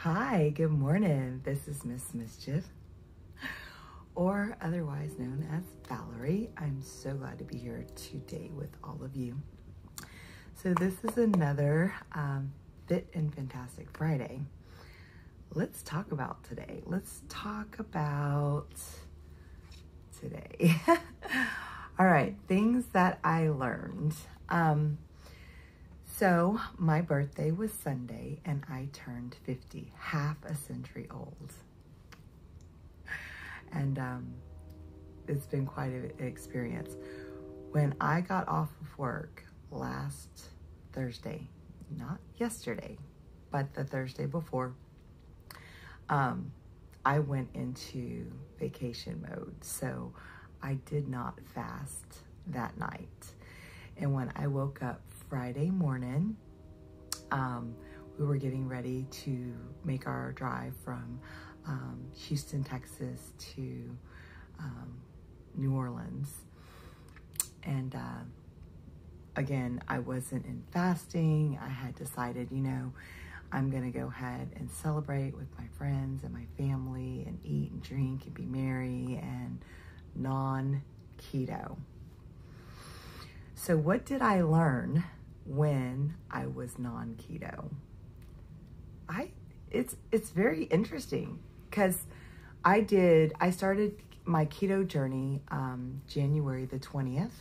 Hi, good morning. This is Mz Mischief, or otherwise known as Valerie. I'm so glad to be here today with all of you. So this is another Fit and Fantastic Friday. Let's talk about today. Let's talk about today. All right, things that I learned. So my birthday was Sunday and I turned 50, half a century old. And it's been quite an experience. When I got off of work last Thursday, not yesterday, but the Thursday before, I went into vacation mode. So I did not fast that night. And when I woke up Friday morning, we were getting ready to make our drive from Houston, Texas to New Orleans. And again, I wasn't in fasting. I had decided, you know, I'm gonna go ahead and celebrate with my friends and my family and eat and drink and be merry and non-keto. So what did I learn when I was non-keto? It's very interesting because I started my keto journey January the 20th,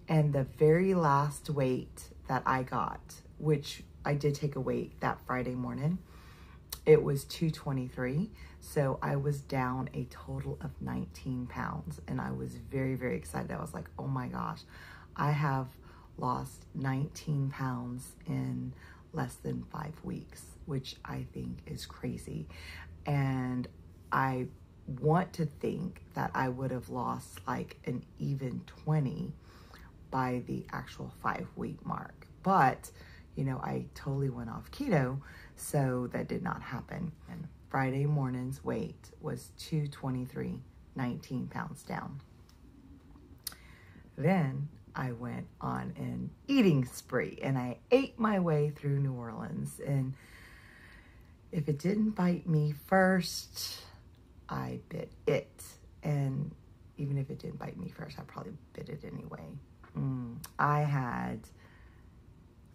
and the very last weight that I got, which I did take a weight that Friday morning, it was 223. So I was down a total of 19 pounds, and I was very, very excited. I was like, oh my gosh, I have lost 19 pounds in less than 5 weeks, which I think is crazy. And I want to think that I would have lost like an even 20 by the actual 5-week mark. But, you know, I totally went off keto, so that did not happen. And Friday morning's weight was 223, 19 pounds down. Then I went on an eating spree and I ate my way through New Orleans. And if it didn't bite me first, I bit it. And even if it didn't bite me first, I probably bit it anyway. I had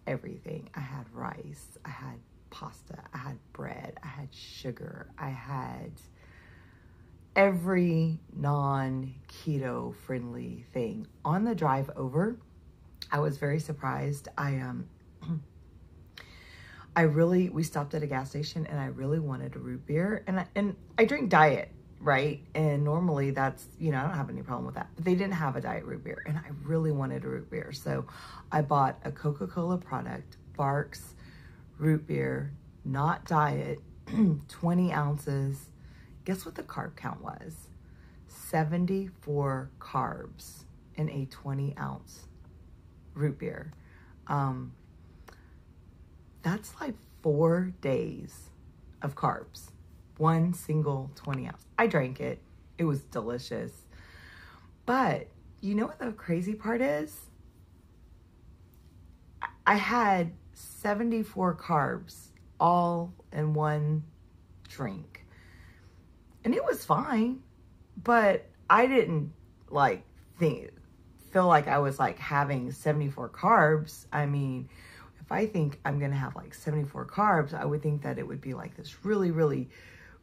everything. I had rice, I had pasta, I had bread, I had sugar, I had every non-keto friendly thing. On the drive over, I was very surprised. We stopped at a gas station and I really wanted a root beer, and I drink diet, right? And normally that's, you know, I don't have any problem with that, but they didn't have a diet root beer and I really wanted a root beer. So I bought a Coca-Cola product, Barks root beer, not diet, 20 ounces. Guess what the carb count was? 74 carbs in a 20-ounce root beer. That's like 4 days of carbs. One single 20 ounce. I drank it. It was delicious. But you know what the crazy part is? I had 74 carbs all in one drink. And it was fine, but I didn't feel like I was like having 74 carbs. I mean, if I think I'm going to have like 74 carbs, I would think that it would be like this really, really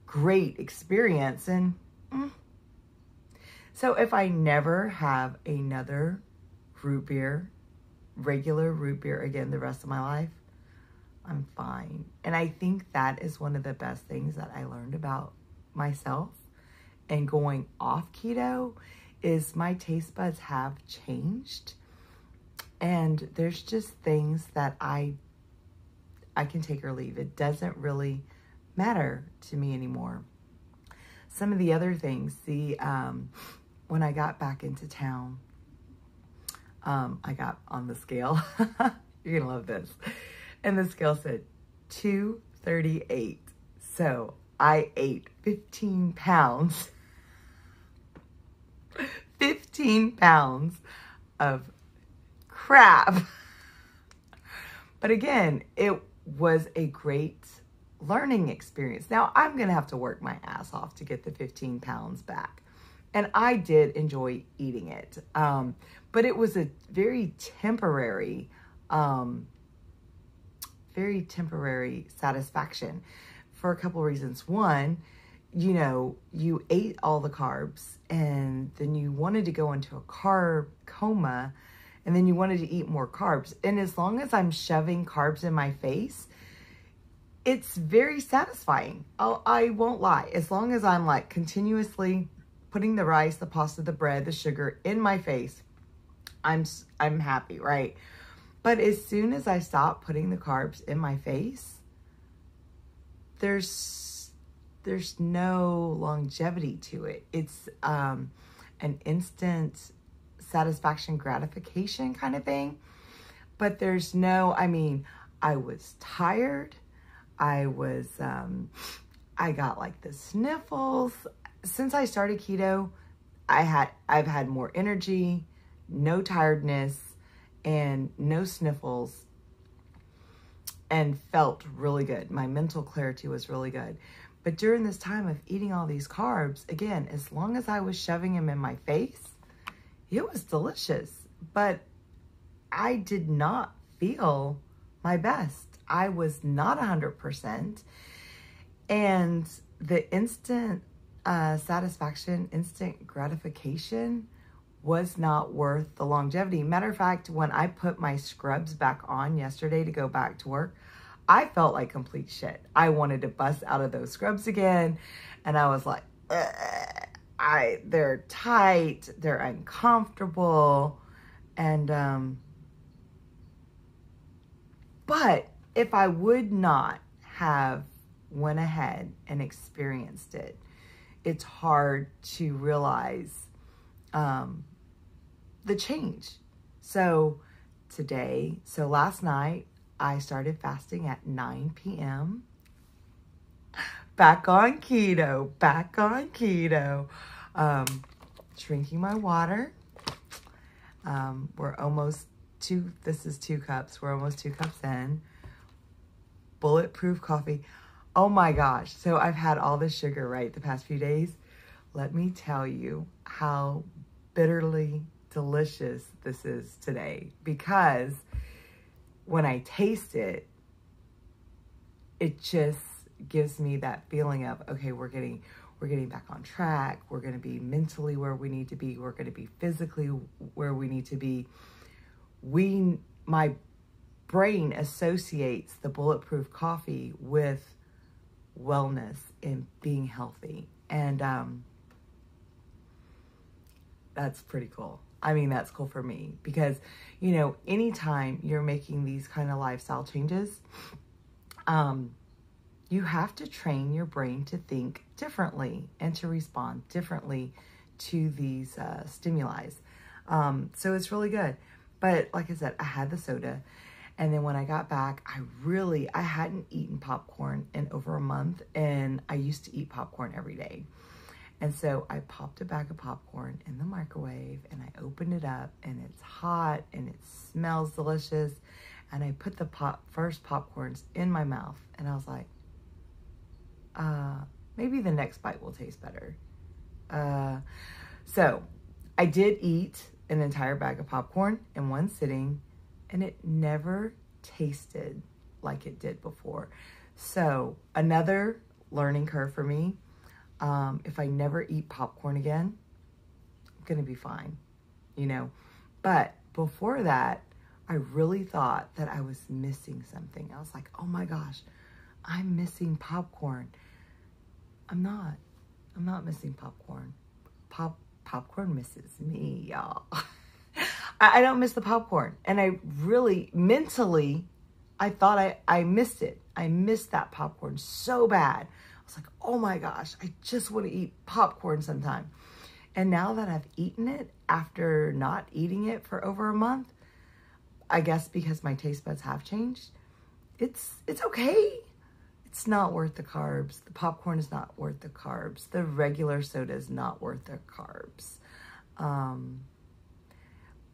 great experience. And so if I never have another root beer, regular root beer again the rest of my life, I'm fine. And I think that is one of the best things that I learned about myself and going off keto is my taste buds have changed. And there's just things that I can take or leave. It doesn't really matter to me anymore. Some of the other things, when I got back into town, I got on the scale. You're gonna love this. And the scale said 238. So I ate 15 pounds. 15 pounds of crap. But again, it was a great learning experience. Now, I'm going to have to work my ass off to get the 15 pounds back. And I did enjoy eating it. But it was a very temporary satisfaction for a couple reasons. One, you know, you ate all the carbs and then you wanted to go into a carb coma and then you wanted to eat more carbs. And as long as I'm shoving carbs in my face, it's very satisfying. I won't lie. As long as I'm like continuously putting the rice, the pasta, the bread, the sugar in my face, I'm happy, right? But as soon as I stop putting the carbs in my face, there's no longevity to it. It's an instant satisfaction, gratification kind of thing. But there's no, I mean, I was tired. I got like the sniffles. Since I started keto, I've had more energy, no tiredness, and no sniffles, and felt really good. My mental clarity was really good. But during this time of eating all these carbs, again, as long as I was shoving them in my face, it was delicious. But I did not feel my best. I was not 100%. And the instant satisfaction, instant gratification was not worth the longevity. Matter of fact, when I put my scrubs back on yesterday to go back to work, I felt like complete shit. I wanted to bust out of those scrubs again. And I was like, they're tight, they're uncomfortable. And, but if I would not have went ahead and experienced it, it's hard to realize the change. So last night I started fasting at 9 p.m. Back on keto. Drinking my water. We're almost this is 2 cups. We're almost 2 cups in. Bulletproof coffee. Oh my gosh. So I've had all this sugar, right, the past few days. Let me tell you how bitterly delicious this is today, because when I taste it, it just gives me that feeling of, okay, we're getting back on track. We're going to be mentally where we need to be. We're going to be physically where we need to be. My brain associates the bulletproof coffee with wellness and being healthy. And that's pretty cool. I mean, that's cool for me because, you know, anytime you're making these kind of lifestyle changes, you have to train your brain to think differently and to respond differently to these stimuli. So it's really good. But like I said, I had the soda. And then when I got back, I hadn't eaten popcorn in over a month. And I used to eat popcorn every day. And so I popped a bag of popcorn in the microwave and I opened it up and it's hot and it smells delicious. And I put the first popcorns in my mouth and I was like, maybe the next bite will taste better. So I did eat an entire bag of popcorn in one sitting and it never tasted like it did before. So another learning curve for me. If I never eat popcorn again, I'm going to be fine, you know. But before that, I really thought that I was missing something. I was like, oh my gosh, I'm missing popcorn. I'm not missing popcorn. Popcorn misses me, y'all. I don't miss the popcorn. And I really, mentally, I thought I missed it. I missed that popcorn so bad. I was like, oh my gosh, I just want to eat popcorn sometime. And now that I've eaten it after not eating it for over a month, I guess because my taste buds have changed, it's okay. It's not worth the carbs. The popcorn is not worth the carbs. The regular soda is not worth the carbs.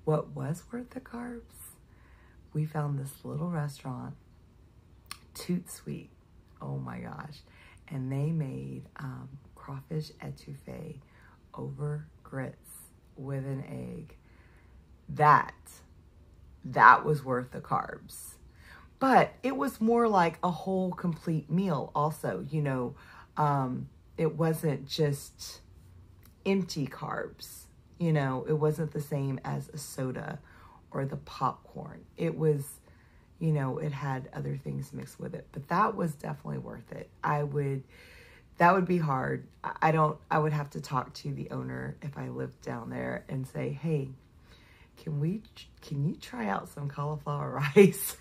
What was worth the carbs? We found this little restaurant, Toot Sweet, Oh my gosh. And they made crawfish etouffee over grits with an egg. That was worth the carbs. But it was more like a whole complete meal also, you know. It wasn't just empty carbs, you know. It wasn't the same as a soda or the popcorn. It was, you know, it had other things mixed with it. But that was definitely worth it. That would be hard. I would have to talk to the owner if I lived down there and say, hey, can you try out some cauliflower rice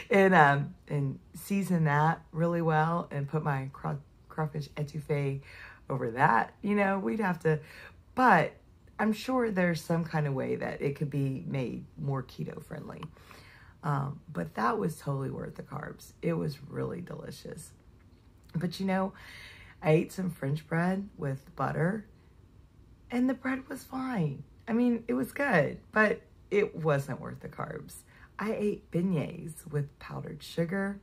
and season that really well and put my crawfish etouffee over that? You know, we'd have to, but I'm sure there's some kind of way that it could be made more keto friendly. But that was totally worth the carbs. It was really delicious. But you know, I ate some French bread with butter and the bread was fine. I mean, it was good, but it wasn't worth the carbs. I ate beignets with powdered sugar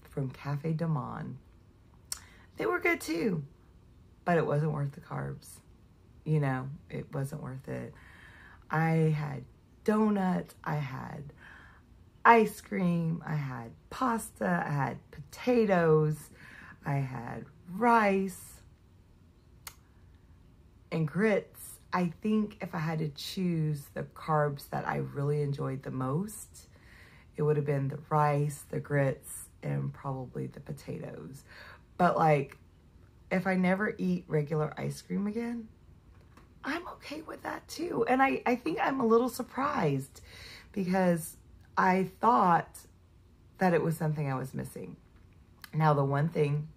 from Cafe de Monde. They were good too, but it wasn't worth the carbs. You know, it wasn't worth it. I had donuts, I had ice cream, I had pasta, I had potatoes, I had rice and grits. I think if I had to choose the carbs that I really enjoyed the most, it would have been the rice, the grits, and probably the potatoes. But like, if I never eat regular ice cream again, I'm okay with that too. And I think I'm a little surprised because I thought that it was something I was missing. Now, the one thing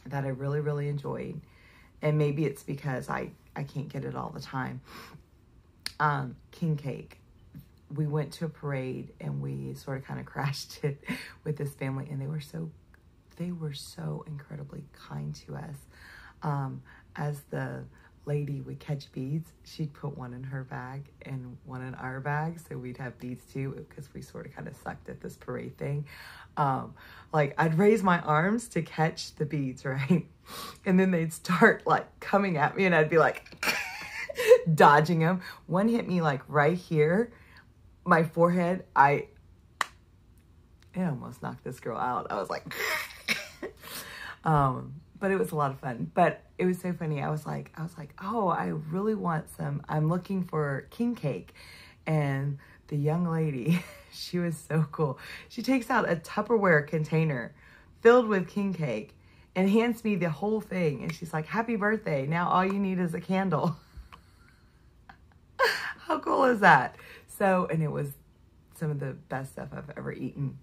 that I really, really enjoyed, and maybe it's because I can't get it all the time, king cake. We went to a parade and we sort of kind of crashed it with this family, and they were so incredibly kind to us. As the lady would catch beads, she'd put one in her bag and one in our bag, so we'd have beads too, because we sort of kind of sucked at this parade thing. Like, I'd raise my arms to catch the beads, right? And then they'd start like coming at me and I'd be like dodging them. One hit me like right here, my forehead. It almost knocked this girl out. I was like, but it was a lot of fun. But it was so funny. I was like, oh, I really want some. I'm looking for king cake. And the young lady, she was so cool. She takes out a Tupperware container filled with king cake and hands me the whole thing. And she's like, happy birthday. Now all you need is a candle. How cool is that? So, and it was some of the best stuff I've ever eaten.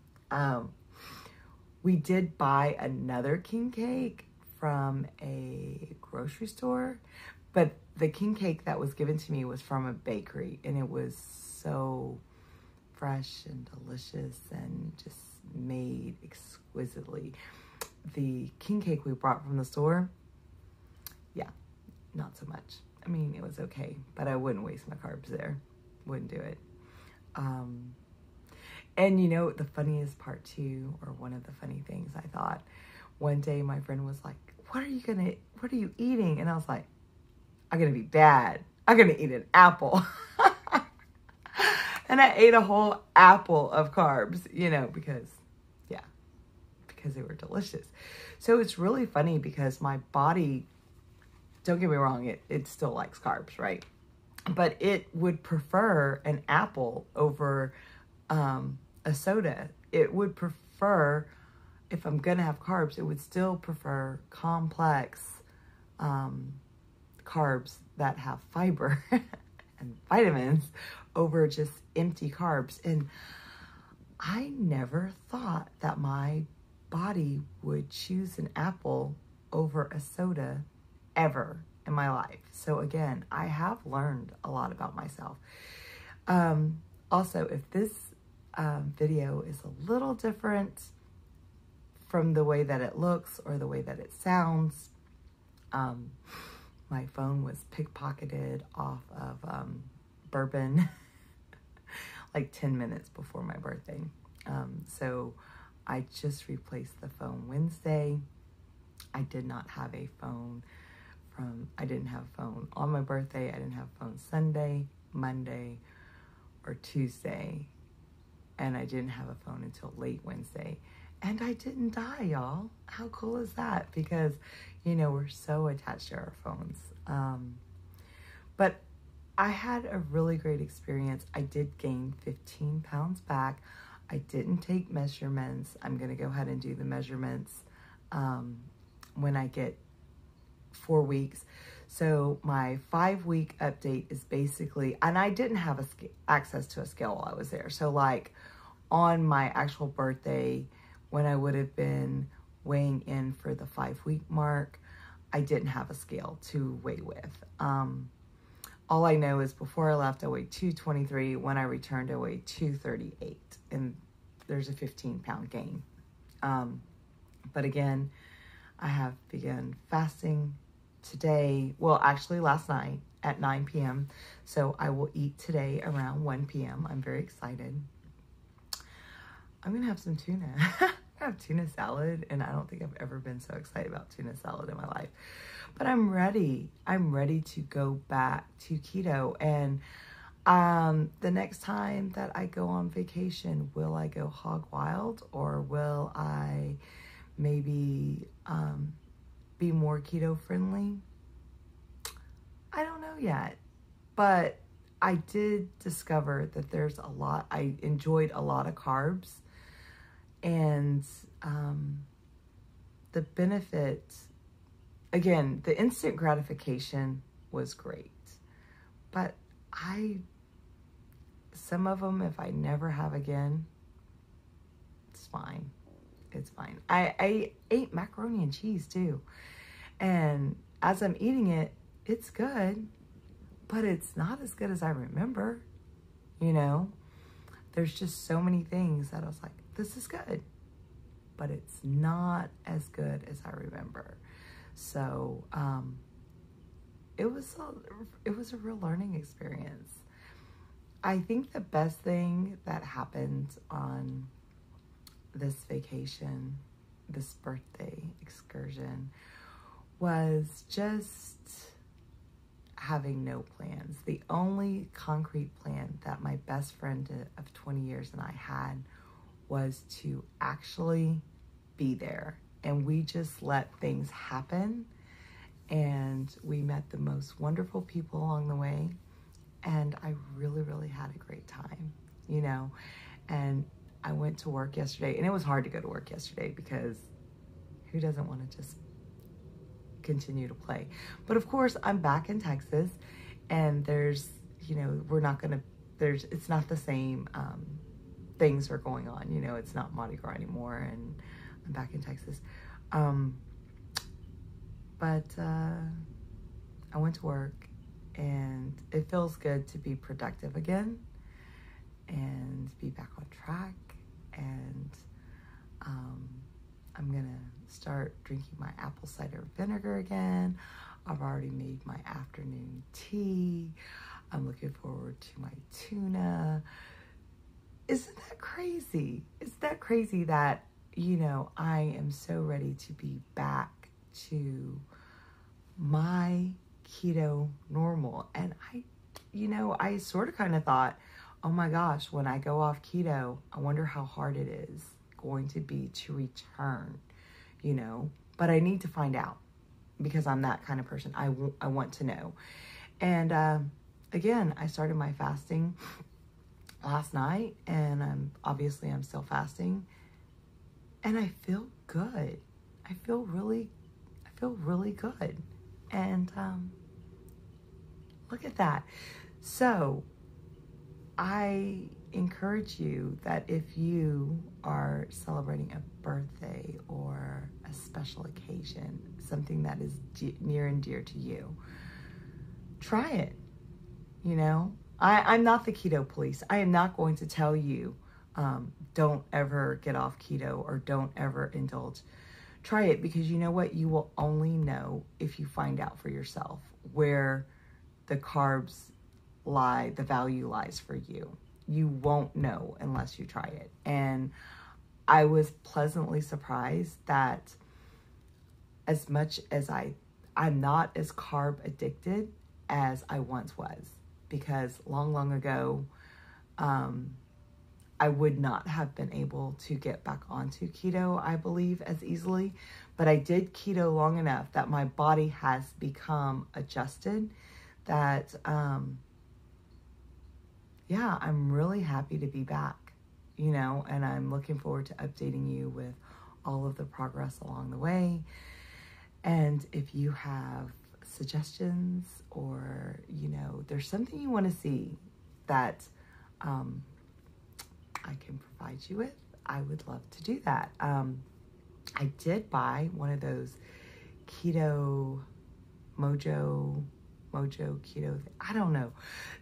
We did buy another king cake from a grocery store, but the king cake that was given to me was from a bakery, and it was so fresh and delicious and just made exquisitely. The king cake we brought from the store, yeah, not so much. I mean, it was okay, but I wouldn't waste my carbs there. Wouldn't do it. And you know, the funniest part too, or one of the funny things I thought, one day my friend was like, what are you eating? And I was like, I'm going to be bad. I'm going to eat an apple. And I ate a whole apple of carbs, you know, because they were delicious. So it's really funny because my body, don't get me wrong, it still likes carbs, right? But it would prefer an apple over a soda. It would prefer, if I'm going to have carbs, it would still prefer complex carbs that have fiber and vitamins over just empty carbs. And I never thought that my body would choose an apple over a soda ever in my life. So again, I have learned a lot about myself. Also, if this video is a little different from the way that it looks or the way that it sounds, my phone was pickpocketed off of bourbon like 10 minutes before my birthday. So I just replaced the phone Wednesday. I did not have a phone I didn't have a phone on my birthday. I didn't have a phone Sunday, Monday, or Tuesday. And I didn't have a phone until late Wednesday. And I didn't die, y'all. How cool is that? Because, you know, we're so attached to our phones. But I had a really great experience. I did gain 15 pounds back. I didn't take measurements. I'm going to go ahead and do the measurements when I get 4 weeks. So my 5-week update is basically, and I didn't have access to a scale while I was there. So like on my actual birthday, when I would have been weighing in for the 5-week mark, I didn't have a scale to weigh with. All I know is before I left, I weighed 223. When I returned, I weighed 238. And there's a 15-pound gain. But again, I have begun fasting today. Well, actually last night at 9 p.m. So I will eat today around 1 p.m. I'm very excited. I'm going to have some tuna. I have tuna salad, and I don't think I've ever been so excited about tuna salad in my life. But I'm ready. I'm ready to go back to keto. And the next time that I go on vacation, will I go hog wild, or will I maybe be more keto friendly? I don't know yet. But I did discover that there's a lot. I enjoyed a lot of carbs. And the benefits, again, the instant gratification was great. But some of them, if I never have again, it's fine. It's fine. I ate macaroni and cheese too. And as I'm eating it, it's good. But it's not as good as I remember. You know? There's just so many things that I was like, this is good, but it's not as good as I remember. So it was a real learning experience. I think the best thing that happened on this vacation, this birthday excursion, was just having no plans. The only concrete plan that my best friend of 20 years and I had was to actually be there. And we just let things happen. And we met the most wonderful people along the way. And I really, really had a great time, you know. And I went to work yesterday. And it was hard to go to work yesterday because who doesn't want to just continue to play? But of course, I'm back in Texas. And there's, you know, it's not the same things are going on, you know, it's not Mardi Gras anymore, and I'm back in Texas. But I went to work, and it feels good to be productive again and be back on track. And I'm gonna start drinking my apple cider vinegar again. I've already made my afternoon tea. I'm looking forward to my tuna. Isn't that crazy? Isn't that crazy that, you know, I am so ready to be back to my keto normal. And I sort of kind of thought, oh my gosh, when I go off keto, I wonder how hard it is going to be to return, you know. But I need to find out because I'm that kind of person. I want to know. And again, I started my fasting last night, and I'm still fasting, and I feel good. I feel really good. And look at that. So I encourage you that if you are celebrating a birthday or a special occasion, something that is near and dear to you, try it. You know, I'm not the keto police. I am not going to tell you, don't ever get off keto or don't ever indulge. Try it, because you know what? You will only know if you find out for yourself where the carbs lie, the value lies for you. You won't know unless you try it. And I was pleasantly surprised that as much as I'm not as carb addicted as I once was, because long ago, I would not have been able to get back onto keto, I believe, as easily. But I did keto long enough that my body has become adjusted that, yeah, I'm really happy to be back, you know, and I'm looking forward to updating you with all of the progress along the way. And if you have suggestions or, you know, there's something you want to see that I can provide you with, I would love to do that. I did buy one of those keto mojo keto, I don't know,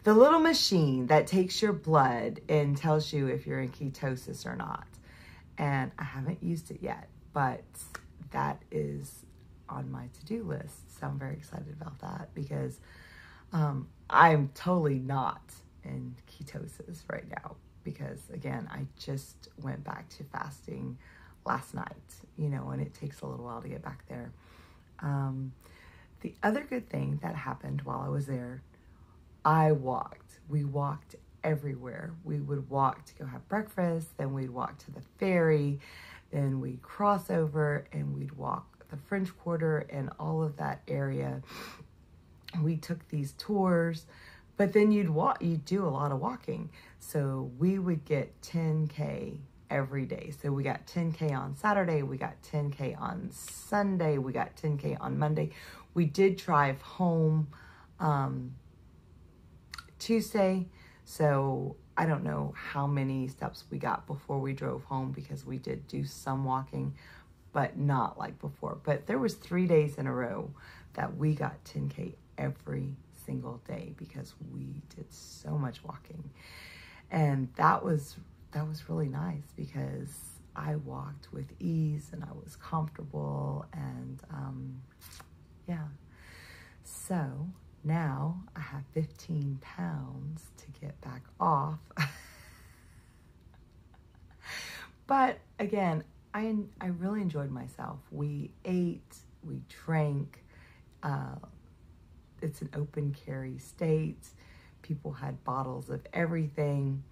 the little machine that takes your blood and tells you if you're in ketosis or not. And I haven't used it yet, but that is on my to-do list. So I'm very excited about that because I'm totally not in ketosis right now because, again, I just went back to fasting last night, you know, and it takes a little while to get back there. The other good thing that happened while I was there, I walked. We walked everywhere. We would walk to go have breakfast, then we'd walk to the ferry, then we'd cross over and we'd walk the French Quarter and all of that area. We took these tours, but then you'd do a lot of walking. So we would get 10K every day. So we got 10K on Saturday, we got 10K on Sunday, we got 10K on Monday. We did drive home Tuesday, so I don't know how many steps we got before we drove home because we did do some walking, but not like before. But there was 3 days in a row that we got 10K every single day because we did so much walking. And that was really nice because I walked with ease and I was comfortable and yeah. So now I have 15 pounds to get back off. But again, I really enjoyed myself. We ate, we drank. It's an open carry state. People had bottles of everything.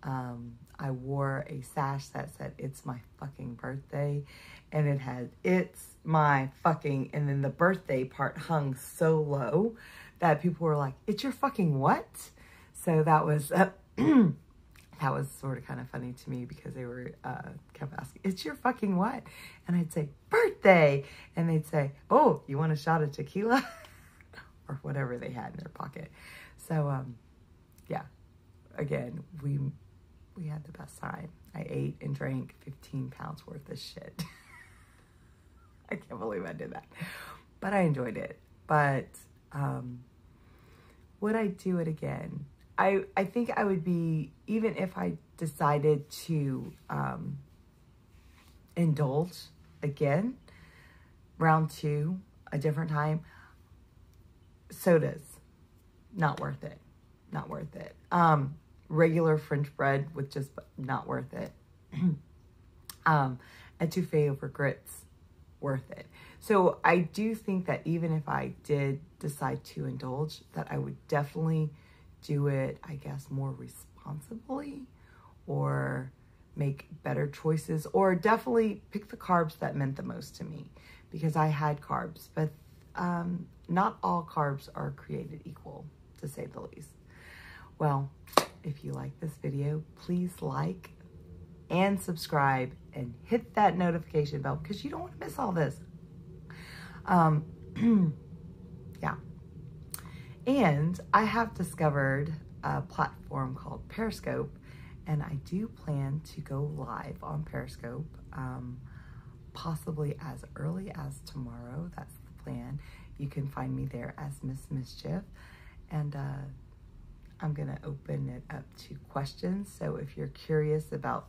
I wore a sash that said, "It's my fucking birthday." And it had, "It's my fucking," and then the birthday part hung so low that people were like, "It's your fucking what?" So that was, that was sort of kind of funny to me because they were, kept asking, "It's your fucking what?" And I'd say, "Birthday." And they'd say, "Oh, you want a shot of tequila?" or whatever they had in their pocket. So, yeah, again, we had the best time. I ate and drank 15 pounds worth of shit. I can't believe I did that, but I enjoyed it. But, would I do it again? I think I would be, even if I decided to, indulge again, round 2, a different time, sodas, not worth it. Not worth it. Regular French bread with just not worth it. Etouffee over grits, worth it. So I do think that even if I did decide to indulge, that I would definitely do it, I guess, more responsibly or make better choices, or definitely pick the carbs that meant the most to me, because I had carbs, but not all carbs are created equal, to say the least. Well, if you like this video, please like and subscribe and hit that notification bell because you don't want to miss all this. Yeah. And I have discovered a platform called Periscope, and I do plan to go live on Periscope, possibly as early as tomorrow. That's the plan. You can find me there as Mz Mischief, and I'm going to open it up to questions. So if you're curious about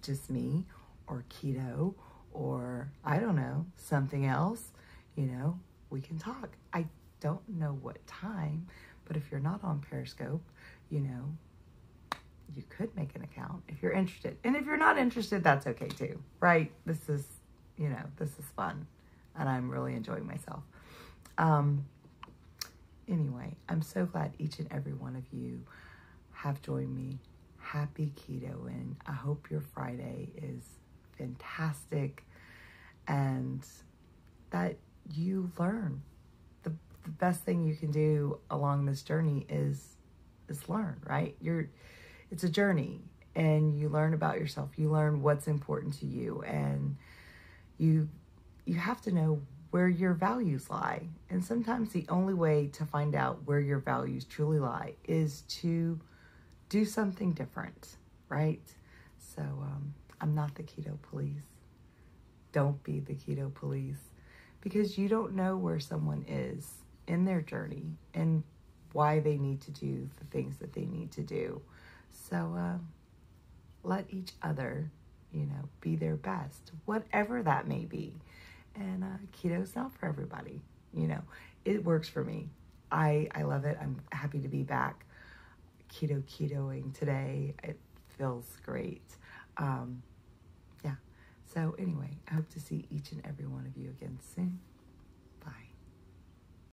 just me or keto or, I don't know, something else, you know, we can talk. I don't know what time, but if you're not on Periscope, you know, you could make an account if you're interested. And if you're not interested, that's okay too, right? This is, this is fun, and I'm really enjoying myself. Anyway, I'm so glad each and every one of you have joined me. Happy keto, and I hope your Friday is fantastic and that you learn. The best thing you can do along this journey is learn, right? It's a journey, and you learn about yourself. You learn what's important to you, and you have to know where your values lie. And sometimes the only way to find out where your values truly lie is to do something different, right? So I'm not the keto police. Don't be the keto police, because you don't know where someone is in their journey and why they need to do the things that they need to do. So let each other, be their best, whatever that may be. And keto's not for everybody. It works for me. I love it. I'm happy to be back ketoing today. It feels great. Yeah. So anyway, I hope to see each and every one of you again soon.